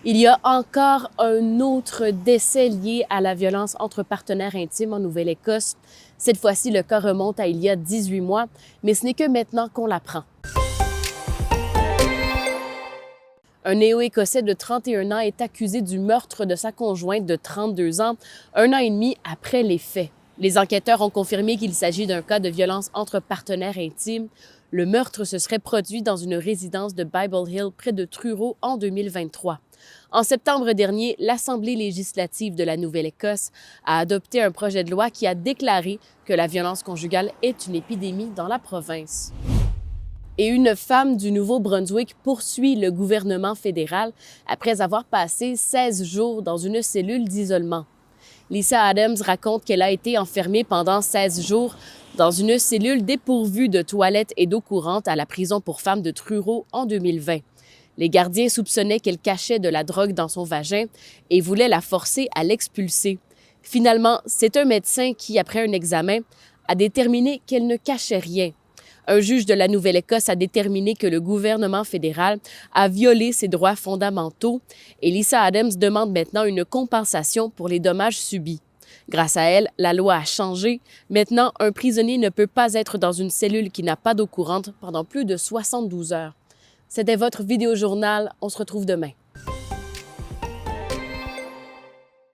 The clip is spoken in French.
Il y a encore un autre décès lié à la violence entre partenaires intimes en Nouvelle-Écosse. Cette fois-ci, le cas remonte à il y a 18 mois, mais ce n'est que maintenant qu'on l'apprend. Un Néo-Écossais de 31 ans est accusé du meurtre de sa conjointe de 32 ans, un an et demi après les faits. Les enquêteurs ont confirmé qu'il s'agit d'un cas de violence entre partenaires intimes. Le meurtre se serait produit dans une résidence de Bible Hill près de Truro en 2023. En septembre dernier, l'Assemblée législative de la Nouvelle-Écosse a adopté un projet de loi qui a déclaré que la violence conjugale est une épidémie dans la province. Et une femme du Nouveau-Brunswick poursuit le gouvernement fédéral après avoir passé 16 jours dans une cellule d'isolement. Lisa Adams raconte qu'elle a été enfermée pendant 16 jours dans une cellule dépourvue de toilettes et d'eau courante à la prison pour femmes de Truro en 2020. Les gardiens soupçonnaient qu'elle cachait de la drogue dans son vagin et voulaient la forcer à l'expulser. Finalement, c'est un médecin qui, après un examen, a déterminé qu'elle ne cachait rien. Un juge de la Nouvelle-Écosse a déterminé que le gouvernement fédéral a violé ses droits fondamentaux et Lisa Adams demande maintenant une compensation pour les dommages subis. Grâce à elle, la loi a changé. Maintenant, un prisonnier ne peut pas être dans une cellule qui n'a pas d'eau courante pendant plus de 72 heures. C'était votre vidéojournal. On se retrouve demain.